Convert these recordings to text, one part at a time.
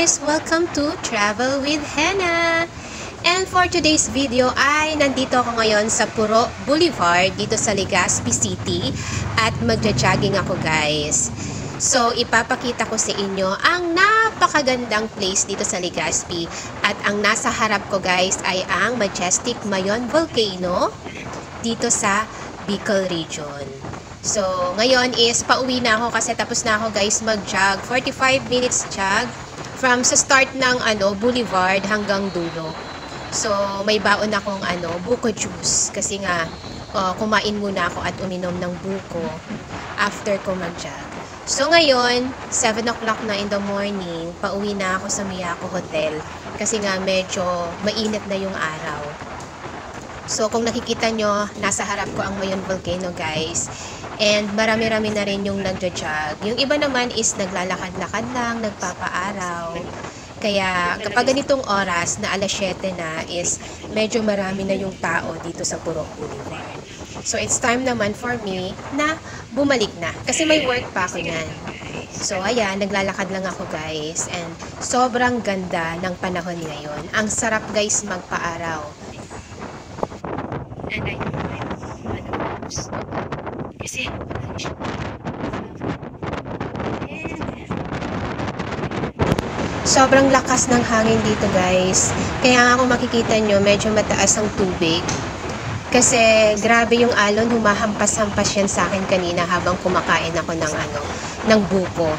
guys! Welcome to Travel with Hannah! And for today's video ay nandito ako ngayon sa Puro Boulevard dito sa Legazpi City at magja-jogging ako guys. So ipapakita ko sa inyo ang napakagandang place dito sa Legazpi at ang nasa harap ko guys ay ang Majestic Mayon Volcano dito sa Bicol Region. So, ngayon is pauwi na ako kasi tapos na ako guys mag-jog. 45 minutes jog from sa start ng boulevard hanggang dulo. So, may baon akong buko juice kasi nga kumain muna ako at uminom ng buko after ko mag-jog. So, ngayon, 7 o'clock na in the morning, pauwi na ako sa Miyako Hotel kasi nga medyo mainit na yung araw. So, kung nakikita nyo, nasa harap ko ang Mayon Volcano guys. And marami-rami na rin yung nagja-jog. Yung iba naman is naglalakad-lakad lang, nagpapaaraw. Kaya kapag ganitong oras na alas 7 na is medyo marami na yung tao dito sa Puro Boulevard. So it's time naman for me na bumalik na. Kasi may work pa ako yan. So ayan, naglalakad lang ako guys. And sobrang ganda ng panahon ngayon. Ang sarap guys magpaaraw. And I know kasi sobrang lakas ng hangin dito guys. Kaya ako makikita nyo medyo mataas ang tubig. Kasi grabe yung alon, humahampas-hampas yan sa akin kanina habang kumakain ako ng buko.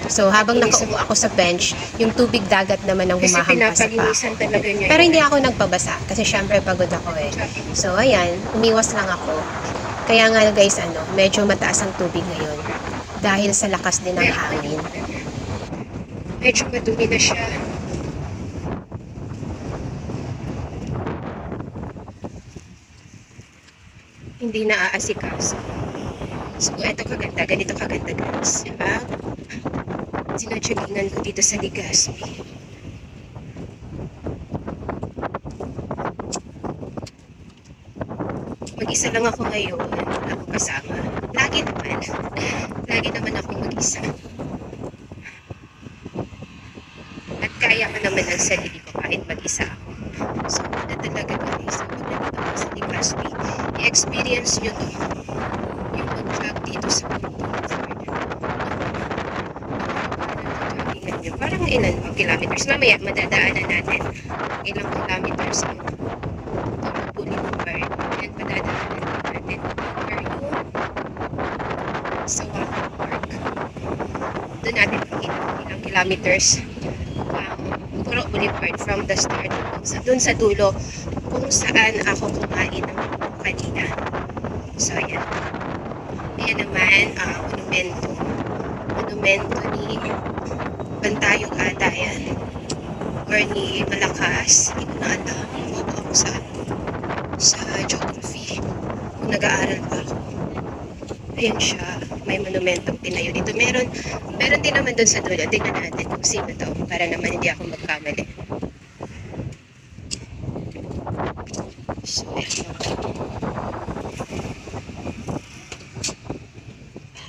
So habang nakaupo ako sa bench, yung tubig dagat naman ang humahampas pa ako. Pero hindi ako nagpabasa kasi syempre pagod ako eh. So ayan, umiwas lang ako. Kaya nga guys, medyo mataas ang tubig ngayon dahil sa lakas din ng hangin. Medyo madumi na siya. Hindi na aasikaso. So, eto kaganda. Ganito kaganda guys. Sinadyagingan ko dito sa Legazpi. Mag-isa lang ako ngayon. Ako kasama. Lagi naman ako mag-isa. At kaya ko naman ang sarili ko kahit mag-isa ako. So, ano talaga guys. Pag nandito ako sa Legazpi, i-experience nyo to. Yung mag-jog dito sa Boulevard. Parang ilan ang kilometers. Mamaya, madadaanan natin ilang kilometers ang Boulevard. And madadaanan natin sa Water Park. Doon natin makita ilang kilometers Puro Boulevard from the start doon sa dulo kung saan ako kumain ng kanina. So, ayan. Ayan naman, monumento ni Bantayog ata yan. Or ni Malakas. Hindi ko na alam. Mababa ako sa geography. Kung nag-aaral pa ako. Ayan siya. May monumentong tinayo dito. Meron din naman doon sa dulo. Tingnan natin kung sino to. Para naman hindi ako magkamali. So,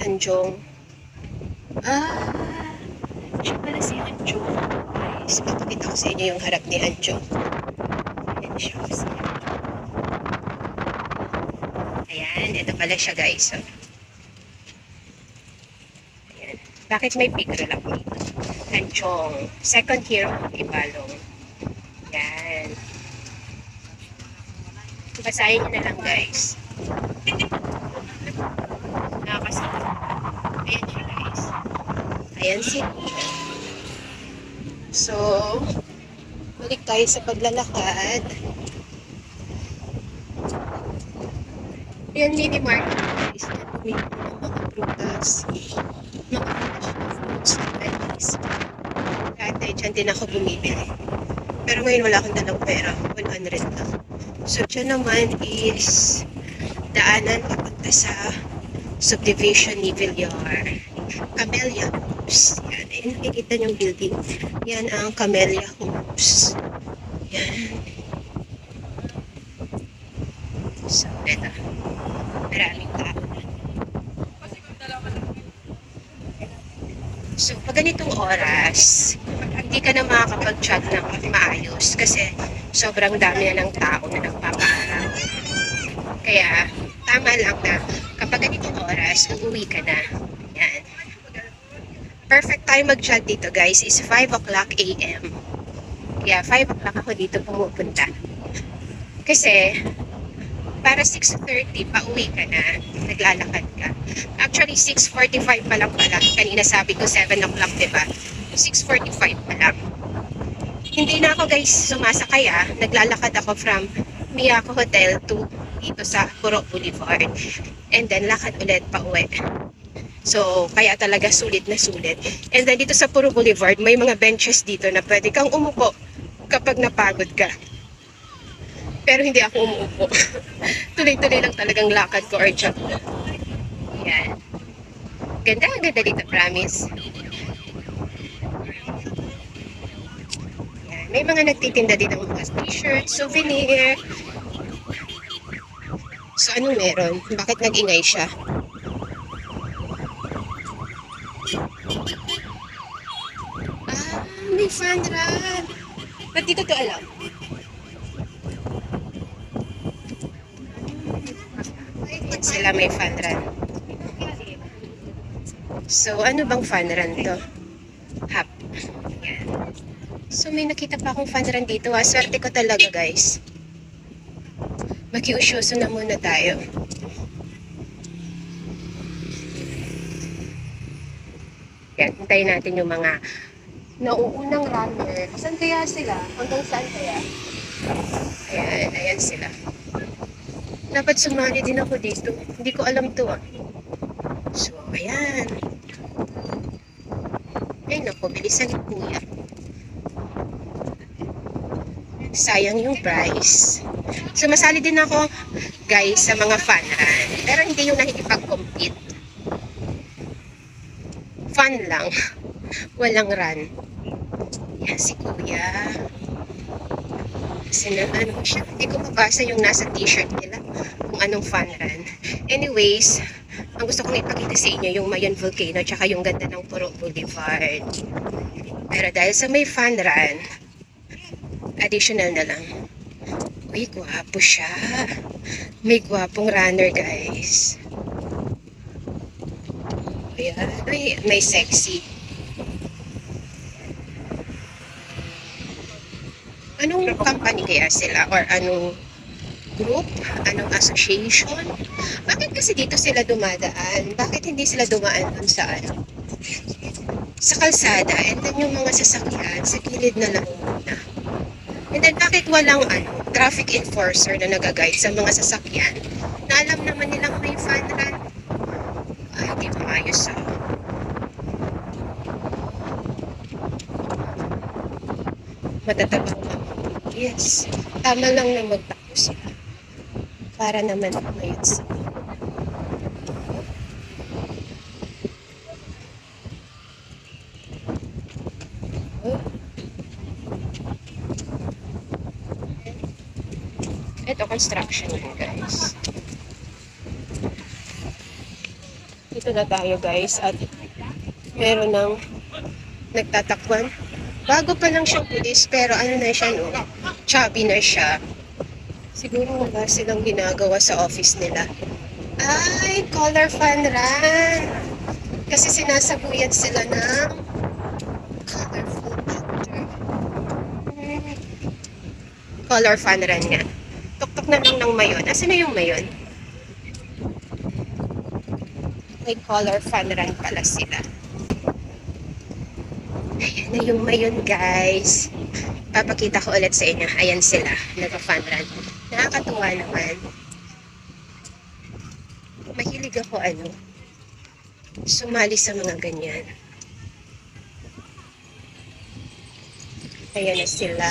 Hanjong. Siya pala si Hanjong. Guys, papakita ko sa inyo yung harap ni Hanjong. Ayan siya. Ayan, ito pala siya guys. So, ayan. Bakit may picture lang dito? Hanjong. Second hero ng Ibalong. Ayan. Basahin nyo na lang guys. Nakakasama. Ayan siya guys. Ayan si So, balik tayo sa paglalakad. Ayan, mini market guys. Bumili ko ng mga prutas. Mga fresh na fruits na veggies. Dati, dyan din ako bumibili. Pero ngayon wala akong dalang pera. 100 lang. So, dyan naman is daanan papunta sa subdivision ni Villar. Camellia Homes. Yan. Ayun, nakikita niyong building. Yan ang Camellia Homes. Yan. So, eto. Maraming tao na. So, pag ganitong oras, Hindi ka na makakapag-chat ng maayos kasi sobrang dami na ng tao na nagpapaaraw. Kaya, tama lang na kapag ganitong oras, uuwi ka na. Yan. Perfect time mag-chat dito guys is 5 o'clock a.m. Kaya 5 o'clock ako dito pumupunta. Kasi, para 6:30, pauwi ka na, naglalakad ka. Actually, 6:45 pa lang pala. Kanina sabi ko 7 o'clock, diba? 6:45 pa lang. Hindi na ako guys sumasakay naglalakad ako from Miyako Hotel to dito sa Puro Boulevard. And then, lakad ulit pa uwi. So, kaya talaga sulit na sulit. And then, dito sa Puro Boulevard, may mga benches dito na pwede kang umupo kapag napagod ka. Pero hindi ako umuupo. Tuloy-tuloy lang talagang lakad ko or jog. Yan. Ganda, ganda dito, promise. Yan. May mga nagtitinda dito ng mga t-shirt, souvenir. So, anong meron? Bakit nag-ingay siya? May fan run. Ba't di ko to alam? Ba't sila may fan run? So, ano bang fan run to? Hap. Yan. So, may nakita pa akong fan run dito. Swerte ko talaga, guys. Makiusyoso na muna tayo. Yan, hintayin natin yung mga nauunang runner. Saan kaya sila? Hanggang saan kaya? Ayan, ayan sila. Dapat sumali din ako dito. Hindi ko alam to So, ayan. Ay, naku, bilisan ni Kuya. Sayang yung price. So, masali din ako, guys, sa mga fun run. Pero hindi yung nakikipag-compete. Fun lang. Walang run. Yan si Kuya. Kasi naman siya. Hindi ko mabasa yung nasa t-shirt nila kung anong fun run. Anyways, ang gusto kong ipakita sa inyo yung Mayon Volcano tsaka yung ganda ng Puro Boulevard. Pero dahil sa may fun run, additional na lang. Uy, gwapo siya. May gwapong runner, guys. Ayan. May sexy. Anong company kaya sila? Or anong group? Anong association? Bakit kasi dito sila dumadaan? Bakit hindi sila dumaan dun sa sa kalsada? And then yung mga sasakyan, sa gilid na lang muna. And then bakit walang traffic enforcer na nag-guide sa mga sasakyan? Na alam naman nilang may fun run. Ay, hindi maayos Matatabang lang. Yes. Tama lang na magtakbo sila. Para naman ngayon sila. Ito, construction yun, guys. Dito na tayo, guys. At meron ng nagtatakwan. Bago pa lang siyang pulis, pero ano na siya, no? Chubby na siya. Siguro wala silang ginagawa sa office nila. Ay, color fun run. Kasi sinasabuyan sila ng colorful picture. Color fun run nga. Tuktok na lang ng mayon. Asan na yung mayon? May color fun run pala sila. Ayan na yung mayon, guys. Papakita ko ulit sa inyo. Ayan sila. Nag-fun run. Nakakatuwa naman. Mahilig ako sumali sa mga ganyan. Ayan na sila.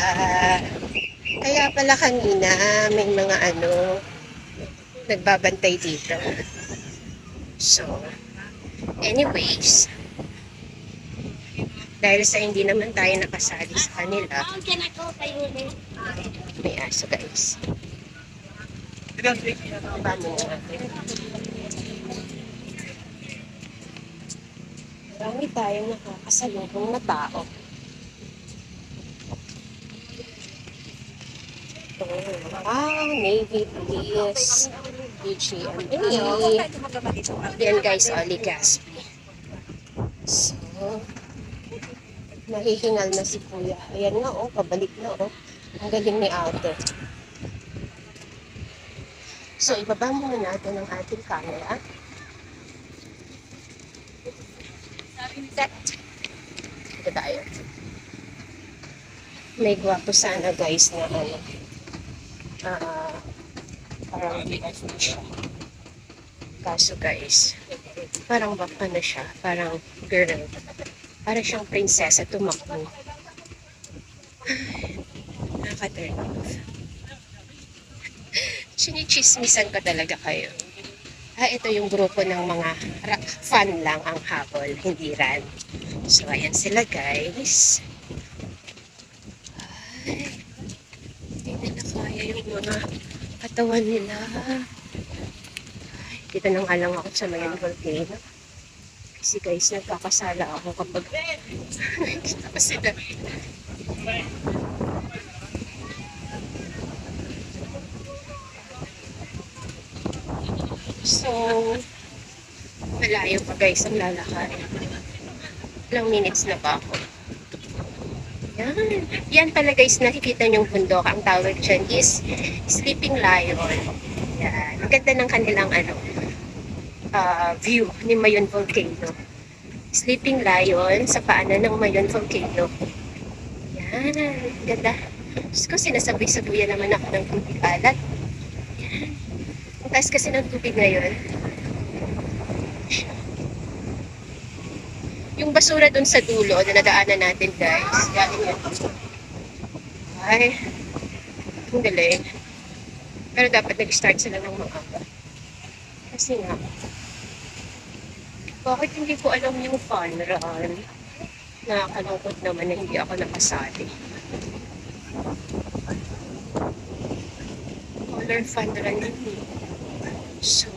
Kaya pala kanina may mga nagbabantay dito. So, anyways, dahil sa hindi naman tayo nakasali sa kanila, may aso, guys. Paano natin? Marami tayong nakakasalubong na tao. Navy Police, UGMA. Yan guys, Legazpi. So, nahihingal na si Kuya. Ayan nga, oh, pabalik na, oh. Ang galing ni ate. So, ibaba muna natin ang ating camera. Set. Ito tayo. May gwapo sana guys na ano. Parang BF siya. Kaso guys, parang baka na siya. Parang girl. Parang siyang prinsesa tumakbo. Nakaka-turn off. Chinichismisan ko talaga kayo. Ito yung grupo ng mga fan lang ang habol, hindi ran. So, ayan sila guys. Ay, hindi na kaya yung mga katawan nila. Ay, dito na nga lang ako sa Mayon Volcano. Kasi guys, nagkakasala ako kapag nakikita ko sila. So, malayo pa guys ang lalakad. Ilang minutes na ba ako? Yan. Yan pala guys, nakikita niyong bundok. Ang tawag dyan is Sleeping Lion. Yan. Ang ganda ng kanilang view ni Mayon Volcano. Sleeping Lion sa paanan ng Mayon Volcano. Yan. Ganda. Diyos ko, sinasabi-sabuyan naman ako ng tubig alat. Yan. Ang taas kasi ng tubig ngayon. Yung basura dun sa dulo na nadaanan natin guys. Galing yan. Ay. Ang galing. Pero dapat nag-start sila ng maaga. Kasi nga, bakit hindi ko alam yung fun run? Nakakalungkot naman na hindi ako nakasali. Color fun run yun eh. So,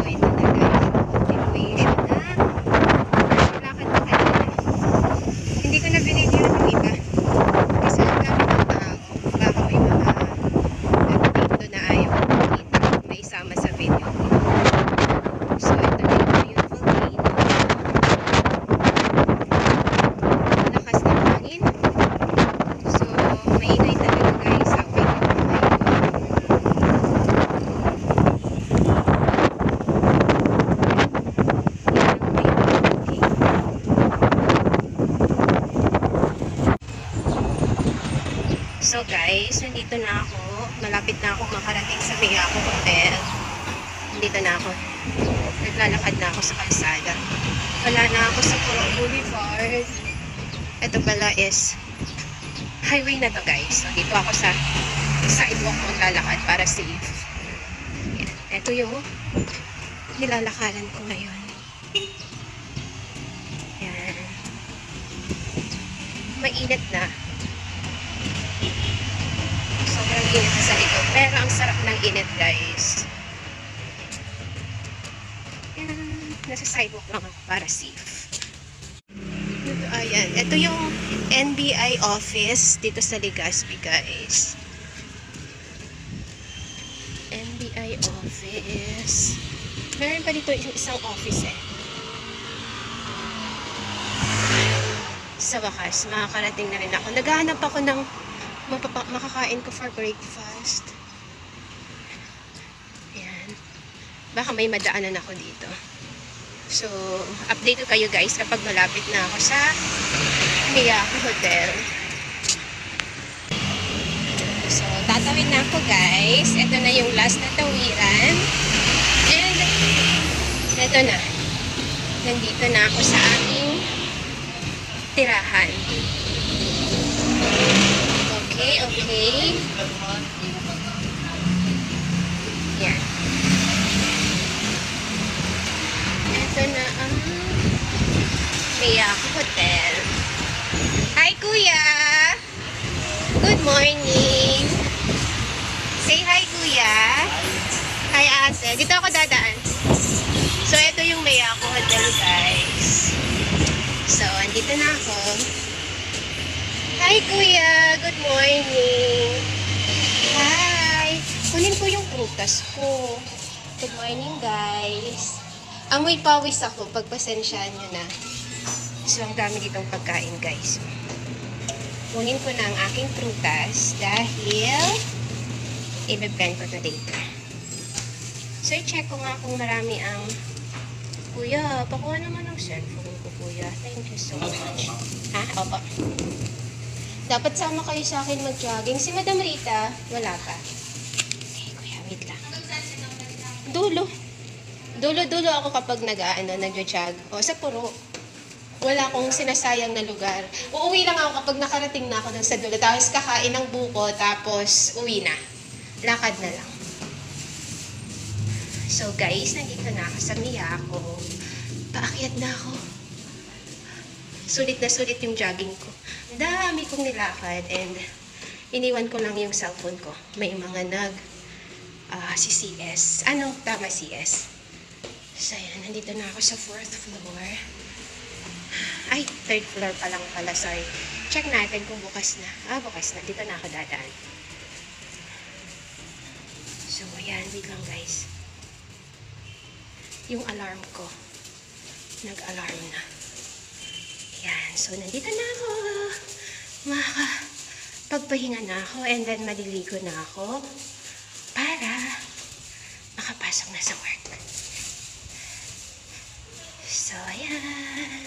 ito na guys. Continuation na. Lakad na kanina. Hindi ko na binidyo ng iba. Kasi ang dami ng tao. Baka may mga dito na ayaw makita. May isama sa video. So, ito na yung volcano. Lakas ng hangin. So, maingay talaga guys. Away na So guys, nandito na ako. Malapit na ako makarating sa Miyako Hotel. Nandito na ako. Naglalakad na ako sa kalsada. Wala na ako sa Puro Boulevard. Ito pala is highway na to guys. So, dito ako sa sidewalk maglalakad para safe. Yan. Ito yung nilalakaran ko ngayon. Yan. Mainit na. Sobrang init na sa likod. Pero ang sarap ng init guys. Yan. Nasa sidewalk lang ako para safe. Ayan. Ito yung NBI office dito sa Legazpi guys. NBI office. Meron pa dito yung isang office eh. Sa wakas, makakarating na rin ako. Naghahanap ako ng makakain ko for breakfast. Ayan. Baka may madaanan ako dito. So, update ko kayo guys kapag malapit na ako sa Miyako Hotel. So, tatawid na ako guys. Ito na yung last na tawiran. And, ito na. Nandito na ako sa aming tirahan. Okay, okay. Yan. Ito na ang Miyako Hotel. Hi, Kuya! Good morning! Say hi, Kuya! Hi, Ate. Dito ako dadaan. So, ito yung Miyako Hotel, guys. So, andito na ako. Hi, Kuya! Good morning! Hi! Kunin ko yung prutas ko. Good morning, guys. Amoy pawis ako. Pagpasensyaan nyo na. So, ang dami ditong pagkain, guys. Kunin ko na ang aking prutas dahil i-blend ko na dito. So, i-check ko nga kung marami ang... Kuya, pakuha naman ang cellphone ko, Kuya. Thank you so much. Ha? Opo. Dapat sama kayo sa akin mag-jogging. Si Madam Rita, wala pa. Okay, Kuya, wait lang. Dulo. Dulo ako kapag nag-jog. O, sa puro. Wala akong sinasayang na lugar. Uuwi lang ako kapag nakarating na ako ng sa dulo. Tapos kakain ng buko, tapos uwi na. Lakad na lang. So guys, nandito na ako sa Miyako. Paakyat na ako. Sulit na sulit yung jogging ko. Dami kong nilakad and iniwan ko lang yung cellphone ko. May mga si CS. Ano? Tama, CS. So yan, nandito na ako sa 4th floor. Ay, 3rd floor pa lang pala. Sorry. Check natin kung bukas na. Bukas na. Dito na ako dadaan. So, yan. Wait lang, guys. Yung alarm ko. Nag-alarm na. Yan. So, nandito na ako. Makakapagpahinga na ako. And then, maliligo na ako. Para makapasok na sa work. So, ayan.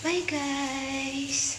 Bye, guys!